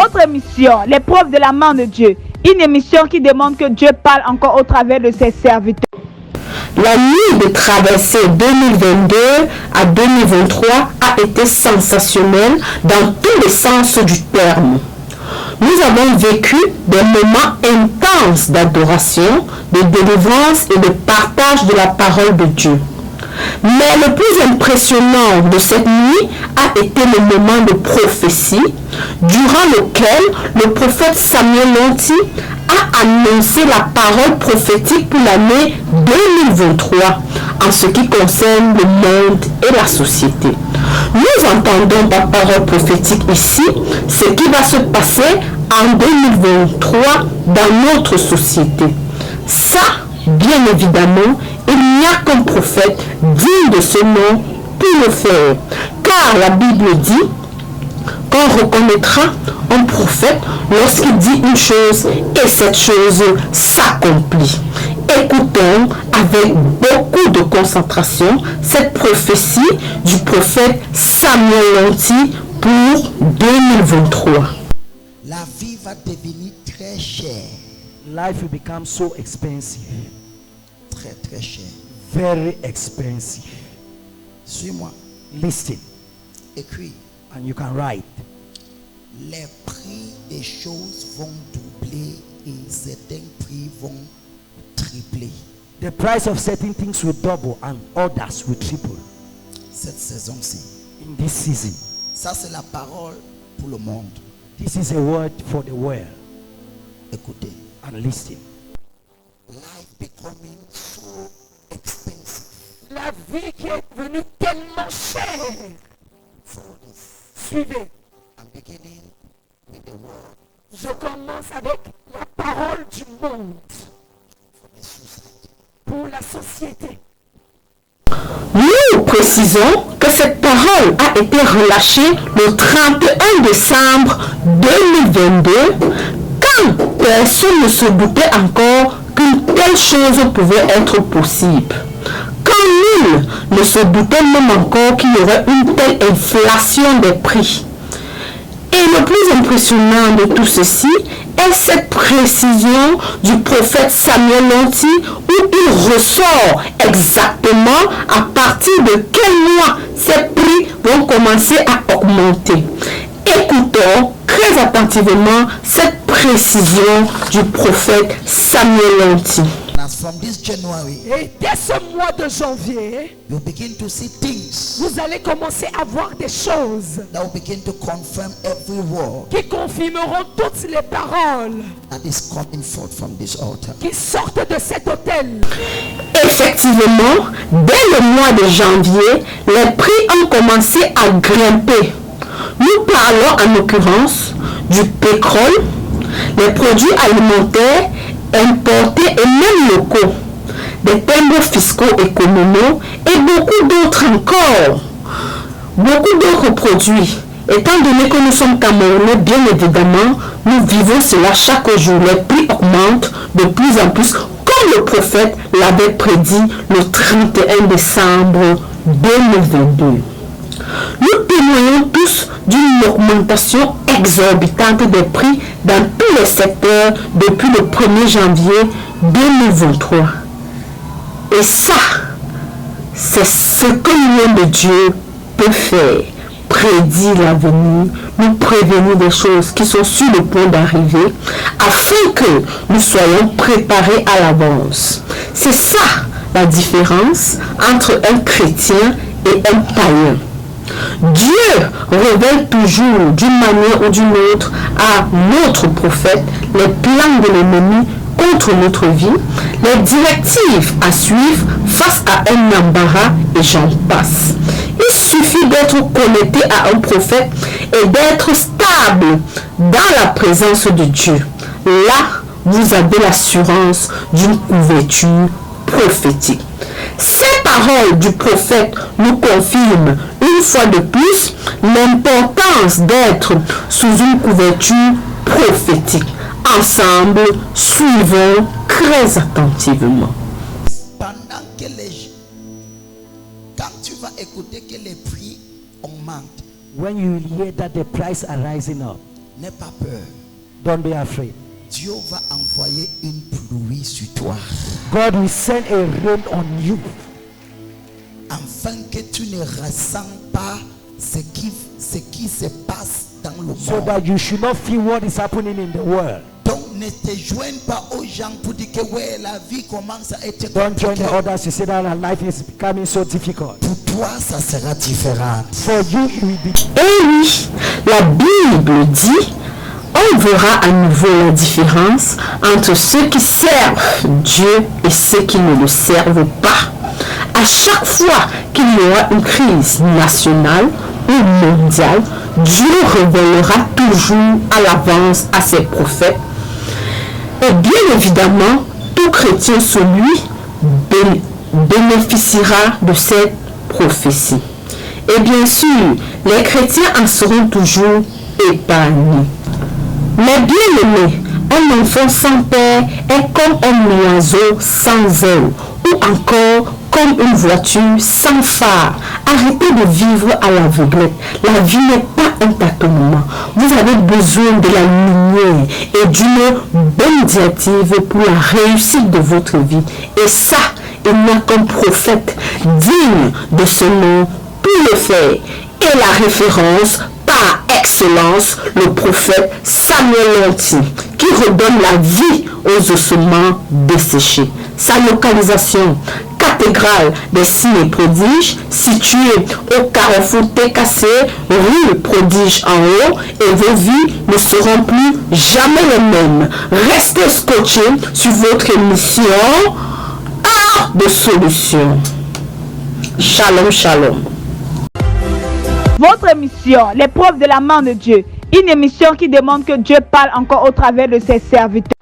Votre émission, l'épreuve de la main de Dieu. Une émission qui demande que Dieu parle encore au travers de ses serviteurs. La nuit de traversée 2022 à 2023 a été sensationnelle dans tous les sens du terme. Nous avons vécu des moments intenses d'adoration, de délivrance et de partage de la parole de Dieu. Mais le plus impressionnant de cette nuit a été le moment de prophétie, durant lequel le prophète Samuel Lanty a annoncé la parole prophétique pour l'année 2023 en ce qui concerne le monde et la société. Nous entendons par parole prophétique ici ce qui va se passer en 2023 dans notre société. Ça, bien évidemment, il n'y a qu'un prophète digne de ce nom pour le faire. Car la Bible dit qu'on reconnaîtra un prophète lorsqu'il dit une chose et cette chose s'accomplit. Écoutons avec beaucoup de concentration cette prophétie du prophète Samuel Lanty pour 2023. La vie va devenir très chère. Life will become so expensive. Très très cher. Very expensive. Suis-moi. Listen, Écris. and you can write. Les prix des choses vont doubler et certains prix vont tripler. The price of certain things will double and others will triple Cette saison-ci. in this season. Ça c'est la parole pour le monde. This is a word for the world. Écoutez. And listen. Life becoming so expensive. La vie qui est devenue tellement chère. Follow this. Suivez. I'm beginning with the word Je commence avec la parole du monde for the society. pour la société. Nous précisons que cette parole a été relâchée le 31 décembre 2022 quand personne ne se doutait encore qu'une telle chose pouvait être possible. Quand nul ne se doutait même encore qu'il y aurait une telle inflation des prix. Et le plus impressionnant de tout ceci est cette précision du prophète Samuel Lanty où il ressort exactement à partir de quel mois ces prix vont commencer à augmenter. Écoutons très attentivement cette précision du prophète Samuel Lanty. As from this January, Et dès ce mois de janvier, you begin to see things vous allez commencer à voir des choses that will begin to confirm every word qui confirmeront toutes les paroles that is coming forth from this altar. qui sortent de cet autel. Effectivement, dès le mois de janvier, les prix ont commencé à grimper. Nous parlons en l'occurrence du pétrole, les produits alimentaires importés et même locaux, des timbres fiscaux et communaux et beaucoup d'autres encore. Beaucoup d'autres produits. Étant donné que nous sommes Camerounais, bien évidemment, nous vivons cela chaque jour. Les prix augmentent de plus en plus, comme le prophète l'avait prédit le 31 décembre 2022. Nous témoignons tous d'une augmentation exorbitante des prix dans tous les secteurs depuis le 1er janvier 2023. Et ça, c'est ce que l'union de Dieu peut faire. Prédire l'avenir, nous prévenir des choses qui sont sur le point d'arriver afin que nous soyons préparés à l'avance. C'est ça la différence entre un chrétien et un païen. Dieu révèle toujours d'une manière ou d'une autre à notre prophète les plans de l'ennemi contre notre vie, les directives à suivre face à un embarras et j'en passe. Il suffit d'être connecté à un prophète et d'être stable dans la présence de Dieu. Là, vous avez l'assurance d'une couverture prophétique. Ces paroles du prophète nous confirment une fois de plus l'importance d'être sous une couverture prophétique. Ensemble, suivons très attentivement. Pendant que quand tu vas écouter que les prix augmentent, When you hear that the price are rising up, N'aie pas peur. Don't be afraid. Dieu va envoyer une pluie sur toi. God will send a rain on you. Afin que tu ne ressens pas ce qui se passe dans le So monde. that you should not feel what is happening in the world. Donc ne te joigne pas aux gens pour dire que ouais, la vie commence à être Don't join the compliquée. others to say that our life is becoming so difficult. Pour toi, ça sera différent. For you, it will be. Et oui, la Bible dit, on verra à nouveau la différence entre ceux qui servent Dieu et ceux qui ne le servent pas. À chaque fois qu'il y aura une crise nationale ou mondiale, Dieu révélera toujours à l'avance à ses prophètes. Et bien évidemment, tout chrétien sous lui bénéficiera de cette prophétie. Et bien sûr, les chrétiens en seront toujours épargnés. Mais bien aimé, un enfant sans père est comme un oiseau sans aile, ou encore comme une voiture sans phare. Arrêtez de vivre à l'aveuglette. La vie n'est pas un tâtonnement. Vous avez besoin de la lumière et d'une bonne directive pour la réussite de votre vie. Et ça, il n'y a qu'un prophète digne de ce nom pour le faire. Et la référence par excellence, le prophète Samuel Lanty, qui redonne la vie aux ossements desséchés. Sa localisation, cathédrale des signes et prodiges, située au carrefour TKC, rue Prodige en haut, et vos vies ne seront plus jamais les mêmes. Restez scotchés sur votre émission Heure de solution. Shalom, shalom. Votre émission, l'épreuve de la main de Dieu, une émission qui demande que Dieu parle encore au travers de ses serviteurs.